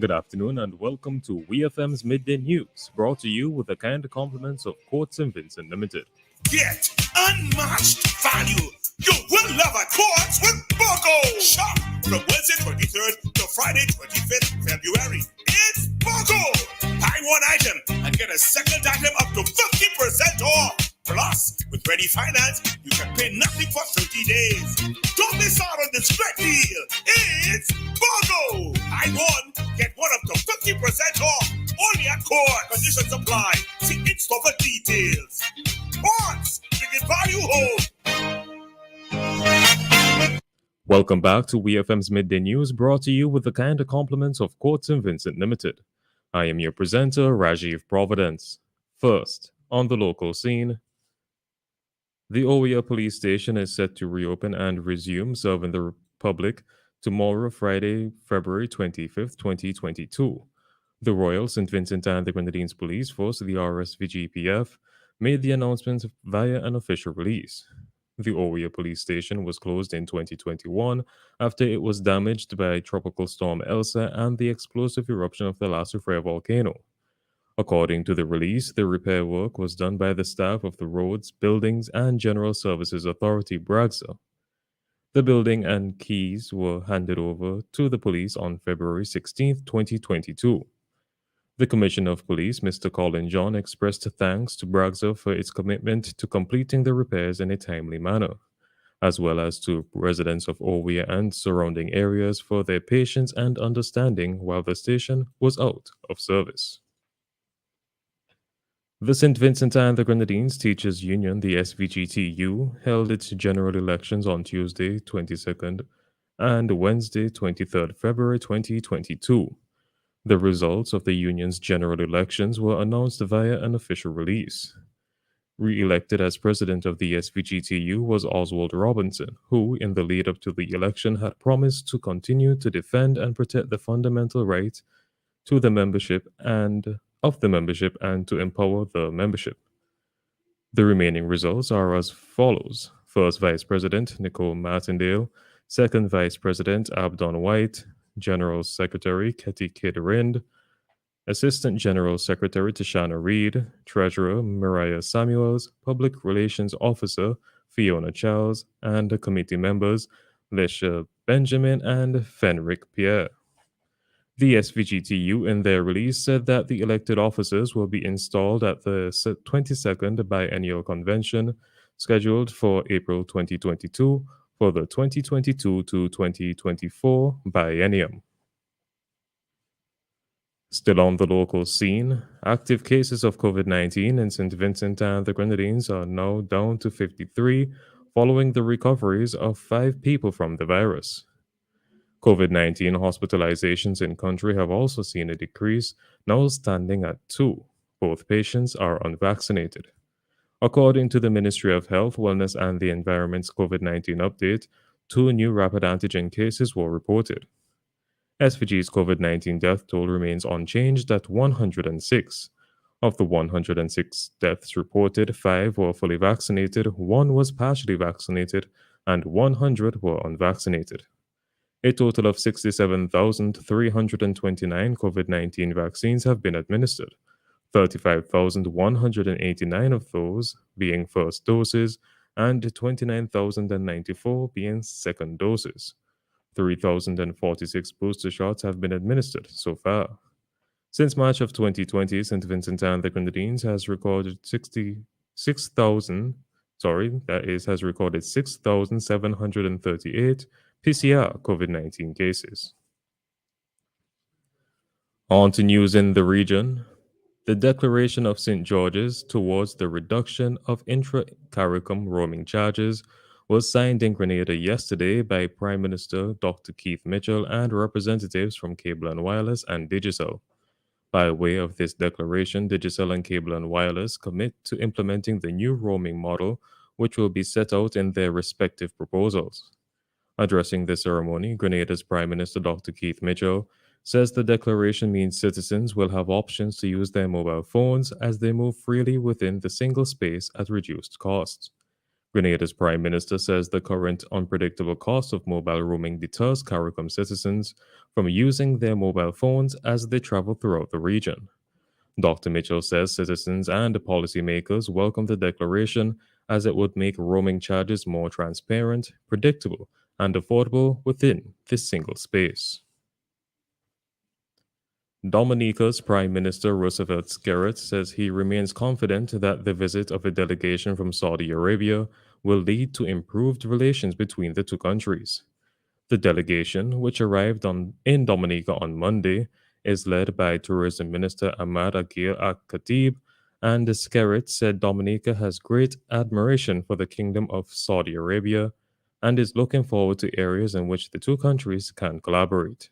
Good afternoon and welcome to WEFM's Midday News, brought to you with the kind compliments of Courts and Vincent Limited. Get unmatched value. You will love a Quartz with BOGO. Shop from Wednesday 23rd to Friday 25th February. It's BOGO. Buy one item and get a second item up to 50% off. Plus, with Ready Finance, you can pay nothing for 30 days. Don't miss out on this great deal. It's BOGO. Buy one, get one up to 50% off. Only at Quartz. Conditions apply. See in-store for details. Quartz, bringing value home. Welcome back to WEFM's Midday News, brought to you with the kind compliments of Courts and Vincent Limited. I am your presenter, Rajiv Providence. First, on the local scene, the Oya police station is set to reopen and resume serving the public tomorrow, Friday, February 25th, 2022. The Royal St. Vincent and the Grenadines Police Force, the RSVGPF, made the announcement via an official release. The Oya police station was closed in 2021 after it was damaged by Tropical Storm Elsa and the explosive eruption of the La Soufrière volcano. According to the release, the repair work was done by the staff of the Roads, Buildings, and General Services Authority, BRAGSA. The building and keys were handed over to the police on February 16, 2022. The Commissioner of Police, Mr. Colin John, expressed thanks to BRAGSA for its commitment to completing the repairs in a timely manner, as well as to residents of Owiya and surrounding areas for their patience and understanding while the station was out of service. The St. Vincent and the Grenadines Teachers Union, the SVGTU, held its general elections on Tuesday, 22nd, and Wednesday, 23rd February 2022. The results of the union's general elections were announced via an official release. Re-elected as president of the SVGTU was Oswald Robinson, who, in the lead up to the election, had promised to continue to defend and protect the fundamental right to the membership and to empower the membership. The remaining results are as follows: First Vice President Nicole Martindale, Second Vice President Abdon White, General Secretary Ketty Kidd Rind, Assistant General Secretary Tashana Reed, Treasurer Mariah Samuels, Public Relations Officer Fiona Charles, and committee members Lesha Benjamin and Fenric Pierre. The SVGTU in their release said that the elected officers will be installed at the 22nd Biennial Convention scheduled for April 2022 for the 2022 to 2024 biennium. Still on the local scene, active cases of COVID 19 in St. Vincent and the Grenadines are now down to 53 following the recoveries of 5 people from the virus. COVID 19 hospitalizations in country have also seen a decrease, now standing at 2. Both patients are unvaccinated. According to the Ministry of Health, Wellness and the Environment's COVID 19 update, 2 new rapid antigen cases were reported. SVG's COVID 19 death toll remains unchanged at 106. Of the 106 deaths reported, 5 were fully vaccinated, 1 was partially vaccinated, and 100 were unvaccinated. A total of 67,329 COVID 19 vaccines have been administered, 35,189 of those being first doses, and 29,094 being second doses. 3,046 booster shots have been administered so far. Since March of 2020, St. Vincent and the Grenadines has recorded 6,738 PCR COVID 19 cases. On to news in the region. The Declaration of St. George's towards the reduction of intra-CARICOM roaming charges was signed in Grenada yesterday by Prime Minister Dr. Keith Mitchell and representatives from Cable and Wireless and Digicel. By way of this declaration, Digicel and Cable and Wireless commit to implementing the new roaming model, which will be set out in their respective proposals. Addressing the ceremony, Grenada's Prime Minister Dr. Keith Mitchell says the declaration means citizens will have options to use their mobile phones as they move freely within the single space at reduced costs. Grenada's prime minister says the current unpredictable cost of mobile roaming deters CARICOM citizens from using their mobile phones as they travel throughout the region. Dr. Mitchell says citizens and policymakers welcome the declaration as it would make roaming charges more transparent, predictable, and affordable within this single space. Dominica's Prime Minister Roosevelt Skerrit says he remains confident that the visit of a delegation from Saudi Arabia will lead to improved relations between the two countries. The delegation, which arrived in Dominica on Monday, is led by Tourism Minister Ahmad Agil Al Khatib, and Skerrit said Dominica has great admiration for the Kingdom of Saudi Arabia and is looking forward to areas in which the two countries can collaborate.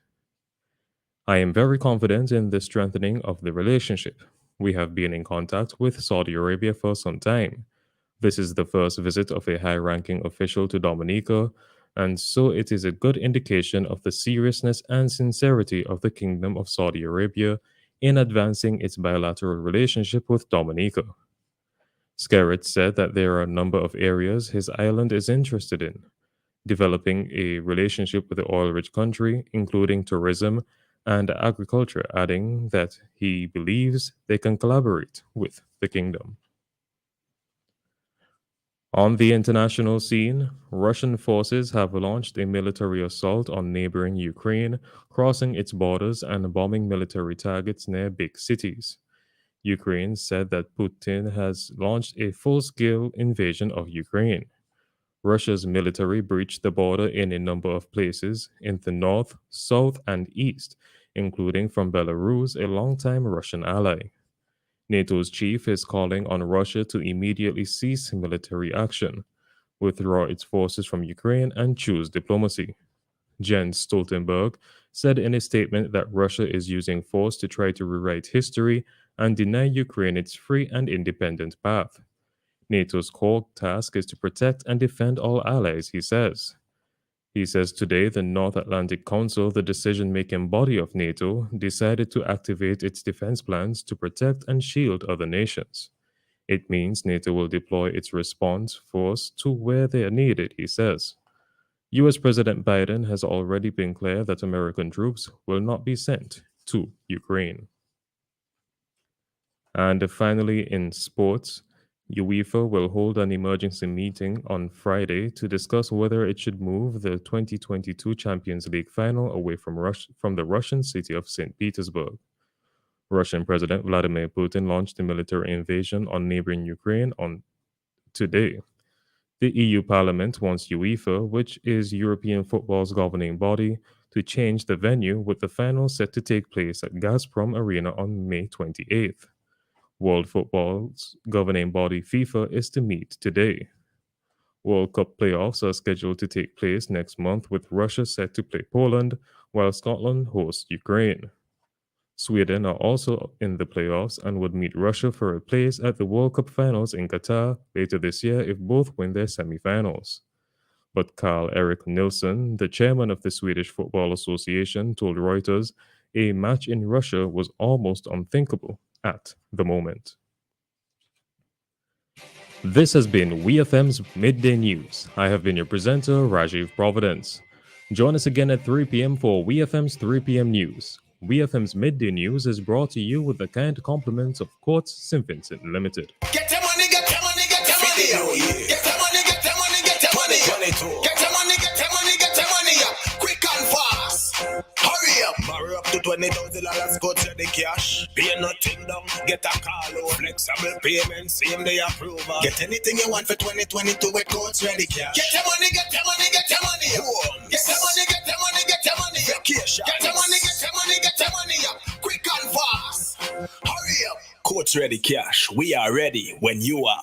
I am very confident in the strengthening of the relationship. We have been in contact with Saudi Arabia for some time. This is the first visit of a high ranking official to Dominica, and so it is a good indication of the seriousness and sincerity of the Kingdom of Saudi Arabia in advancing its bilateral relationship with Dominica. Skerrit said that there are a number of areas his island is interested in, developing a relationship with the oil rich country, including tourism and agriculture, adding that he believes they can collaborate with the kingdom. On the international scene, Russian forces have launched a military assault on neighboring Ukraine, crossing its borders and bombing military targets near big cities. Ukraine said that Putin has launched a full scale invasion of Ukraine. Russia's military breached the border in a number of places in the north, south, and east, including from Belarus, a longtime Russian ally. NATO's chief is calling on Russia to immediately cease military action, withdraw its forces from Ukraine, and choose diplomacy. Jens Stoltenberg said in a statement that Russia is using force to try to rewrite history and deny Ukraine its free and independent path. NATO's core task is to protect and defend all allies, he says. He says today the North Atlantic Council, the decision making body of NATO, decided to activate its defense plans to protect and shield other nations. It means NATO will deploy its response force to where they are needed, he says. US President Biden has already been clear that American troops will not be sent to Ukraine. And finally, in sports, UEFA will hold an emergency meeting on Friday to discuss whether it should move the 2022 Champions League final away from the Russian city of St. Petersburg. Russian President Vladimir Putin launched a military invasion on neighboring Ukraine on today. The EU Parliament wants UEFA, which is European football's governing body, to change the venue with the final set to take place at Gazprom Arena on May 28th. World Football's governing body FIFA is to meet today. World Cup playoffs are scheduled to take place next month with Russia set to play Poland while Scotland hosts Ukraine. Sweden are also in the playoffs and would meet Russia for a place at the World Cup finals in Qatar later this year if both win their semifinals. But Carl Erik Nilsson, the chairman of the Swedish Football Association, told Reuters a match in Russia was almost unthinkable at the moment. This has been WEFM's Midday News. I have been your presenter, Rajiv Providence. Join us again at 3 p.m. for WEFM's 3 p.m. News. WEFM's Midday News is brought to you with the kind compliments of Courts St. Vincent Limited. Get your money, get your money, get your money. Get your money, get your money, get your money. Get your money, get your money, get your money. Quick and fast. Hurry up. Marry up to $20,000, go to the cash. Pay nothing down, get a call out. Flexible payment, same day approval. Get anything you want for 2022 with Courts Ready Cash. Get your money, get your money, get your money. Get your money, get your money, get your money. Vacation. Get your money, get your money, get your money. Quick and fast. Hurry up. Courts Ready Cash. We are ready when you are.